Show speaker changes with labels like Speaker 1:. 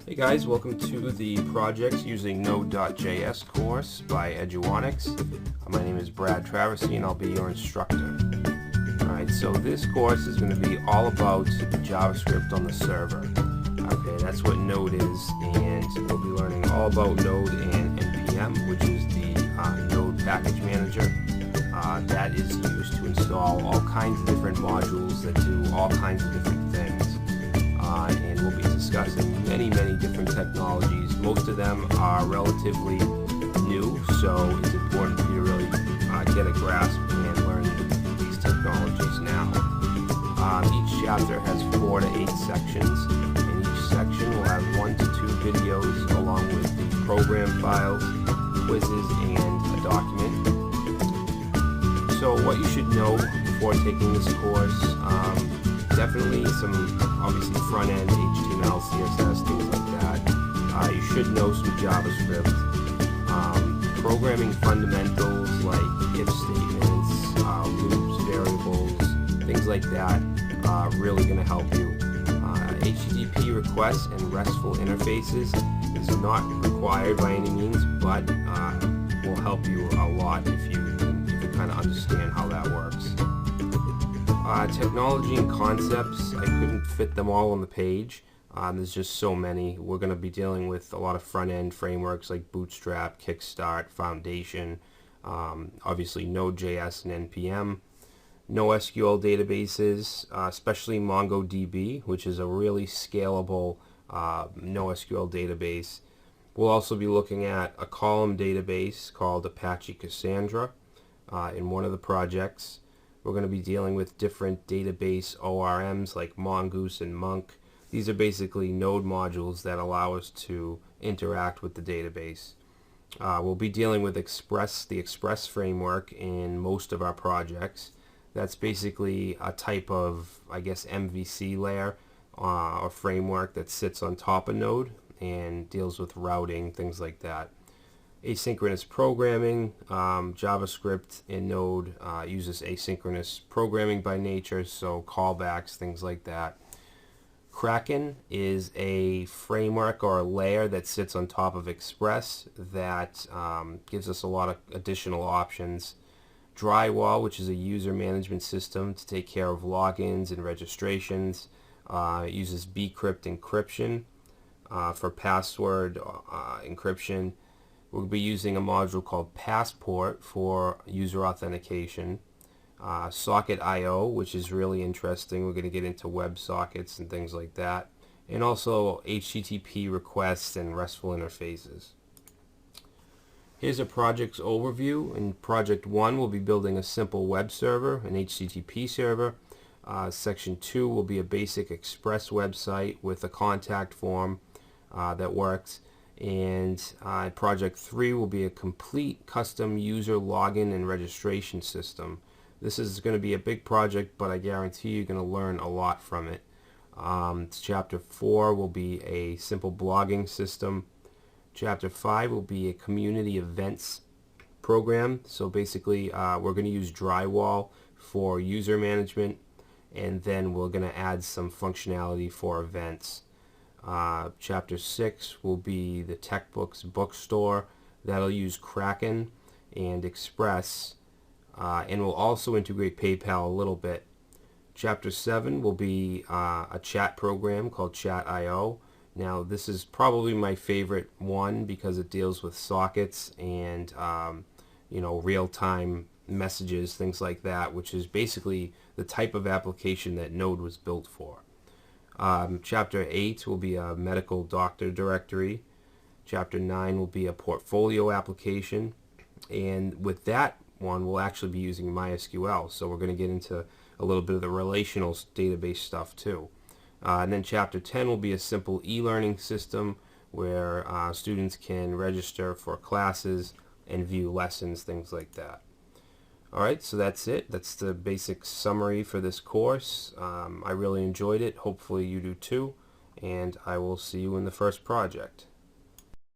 Speaker 1: Hey guys, welcome to the Projects Using Node.js course by Eduonix. My name is Brad Traversy and I'll be your instructor. Alright, so this course is going to be all about JavaScript on the server. Okay, that's what Node is, and we'll be learning all about Node and NPM, which is the Node package manager. That is used to install all kinds of different modules that do all kinds of different things. And we'll be discussing many different technologies. Most of them are relatively new, so it's important for you to really get a grasp and learn these technologies now. Each chapter has 4 to 8 sections, and each section will have 1 to 2 videos along with the program files, quizzes, and a document. So what you should know before taking this course, definitely some obviously front-end HTML, CSS, things like that. You should know some JavaScript. Programming fundamentals like if statements, loops, variables, things like that are really going to help you. HTTP requests and RESTful interfaces is not required by any means, but will help you a lot if you kind of understand how that works. Technology and concepts, I couldn't fit them all on the page. There's just so many. We're going to be dealing with a lot of front-end frameworks like Bootstrap, Kickstart, Foundation, obviously Node.js and NPM, NoSQL databases, especially MongoDB, which is a really scalable NoSQL database. We'll also be looking at a column database called Apache Cassandra in one of the projects. We're going to be dealing with different database ORMs like Mongoose and Monk. These are basically node modules that allow us to interact with the database. We'll be dealing with the Express framework in most of our projects. That's basically a type of, I guess, MVC layer or framework that sits on top of Node and deals with routing, things like that. Asynchronous programming, JavaScript in Node uses asynchronous programming by nature, so callbacks, things like that. Kraken is a framework or a layer that sits on top of Express that gives us a lot of additional options. Drywall, which is a user management system to take care of logins and registrations, uses bcrypt encryption for password encryption. We'll be using a module called Passport for user authentication. Socket.io, which is really interesting. We're going to get into WebSockets and things like that. And also HTTP requests and RESTful interfaces. Here's a project's overview. In Project 1, we'll be building a simple web server, an HTTP server. Section 2 will be a basic Express website with a contact form that works. And Project 3 will be a complete custom user login and registration system. This is going to be a big project, but I guarantee you're going to learn a lot from it. Chapter 4 will be a simple blogging system. Chapter 5 will be a community events program. So basically we're going to use Drywall for user management, and then we're going to add some functionality for events. Chapter 6 will be the TechBooks bookstore. That'll use Kraken and Express, and will also integrate PayPal a little bit. Chapter 7 will be a chat program called Chat.io. Now this is probably my favorite one because it deals with sockets and real-time messages, things like that, which is basically the type of application that Node was built for. Chapter 8 will be a medical doctor directory. Chapter 9 will be a portfolio application, and with that one we'll actually be using MySQL, so we're going to get into a little bit of the relational database stuff too. And then Chapter 10 will be a simple e-learning system where students can register for classes and view lessons, things like that. Alright, so that's it. That's the basic summary for this course. I really enjoyed it. Hopefully you do too. And I will see you in the first project.